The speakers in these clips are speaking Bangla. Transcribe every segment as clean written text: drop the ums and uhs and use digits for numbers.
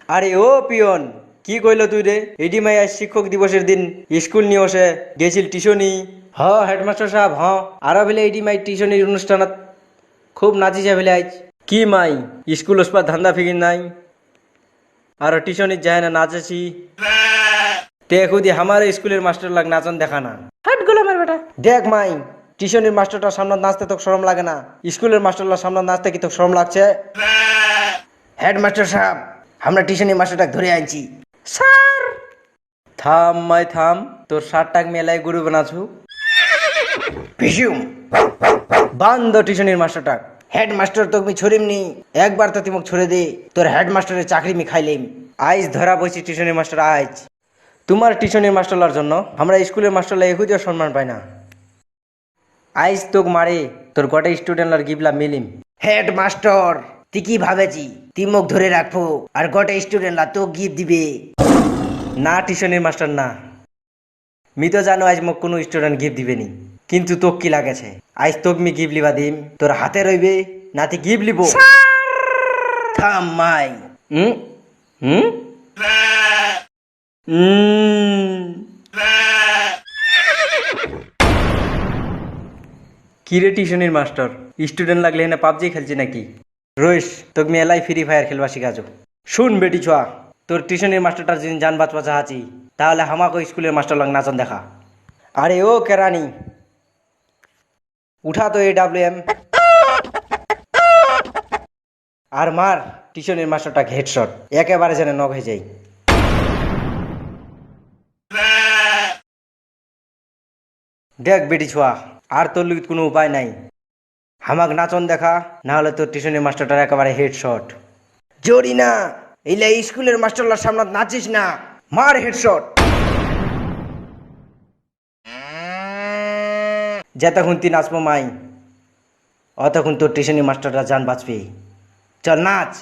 আরে ও পিয়ন, কি কইল তুই রে? এডি মাই আজ শিক্ষক দিবসের দিন স্কুল নিয়ে বসে গেছিল টিউশনি। হেডমাস্টার সাহেব আরো বেলে এডি মাই টিউশনির অনুষ্ঠানত খুব নাচিছে বেলে আজ। কি মাই স্কুল ওসপার ধান্দা ফিকির নাই আর টিউশনির যায় না নাচেছি তে খুদি আমার স্কুলের মাস্টার লাগ নাচন দেখা না। হাট গোলা মার বেটা। দেখ মাই টিউশনির মাস্টারটার সামনে নাচতে তো শরম লাগে না, স্কুলের মাস্টারটার সামনে নাচতে কি তো শরম লাগছে? হেডমাস্টার সাহেব আমরা টিউশনির মাস্টারটাকে ধরে আনছি। স্যার থাম মাই থাম, তোর শার্টটাক মেলায় গুরু বানাছু ভিসুম বান্ধ টিউশনির মাস্টারটাক। হেডমাস্টার তোকে আমি ছড়িমনি, একবার তো তুই ছড়ে দে, তোর হেডমাস্টারের চাকরি আমি খাইলিম। আইজ ধরা বসি টিউশনির মাস্টার আইজ। তোমার টিউশনির মাস্টারলার জন্য আমরা স্কুলের মাস্টারলা এহুদিও সম্মান পাই না। আইজ তোক মারে তোর গোটা স্টুডেন্টলার গিবলা মিলিম। হেডমাস্টার তুই কি ভাবেছি তুই মুখ ধরে রাখবো আর গোটা স্টুডেন্টলা তোক গিফট দিবে? না টিউশনির মাস্টার না, মি তো জানো আজ মোক কোনো স্টুডেন্ট গিফট দিবেনি, কিন্তু তোক কি লাগেছে আজ তোক মি গিফট লিবা দিম, তোর হাতে রইবে না তুই গিফট লিব? থাম মাই কি রে টিউশনির মাস্টার, স্টুডেন্ট লাগলে না পাবজি খেলছে নাকি? রইস তোকে মি এলাই ফ্রি ফায়ার খেলবা শিখাছো। শুন বেটি ছোয়া, তোর টিউশনির মাস্টারটার যদি জান বাঁচবা চাহাছি তাহলে আমাকে স্কুলের মাস্টার লাগ নাচন দেখা। আরে ও কেরানি উঠা তো AWM আর মার টিউশনির মাস্টারটাকে হেডশট, একেবারে যেন নক হয়ে যায়। দেখ বেটি ছোয়া, আর তোর লিখিত কোনো উপায় নাই, আমাকে নাচন দেখা, না হলে তোর টিউশনির মাস্টারটার একেবারে হেডশট। জোরি না এইলে স্কুলের মাস্টারলার সামনে নাচিস না, মার হেডশট। যতক্ষণ তুই নাচবো মাই অতক্ষণ তোর টিউশনির মাস্টারটা জান বাঁচবে। চল নাচ।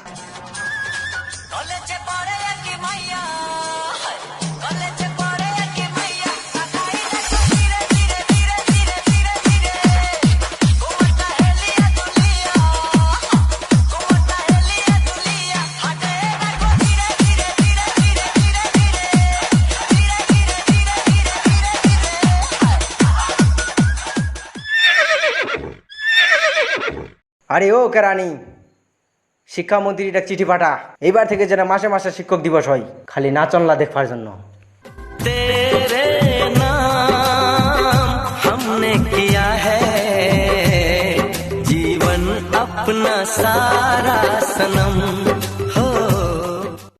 আরে ও কেরানি, শিক্ষামন্ত্রীটা চিঠি পাঠা, এইবার থেকে যেন মাসে মাসে শিক্ষক দিবস হয়, খালি নাচনলা দেখবার জন্য। তেরে নাম हमने किया है जीवन अपना सारा सनम।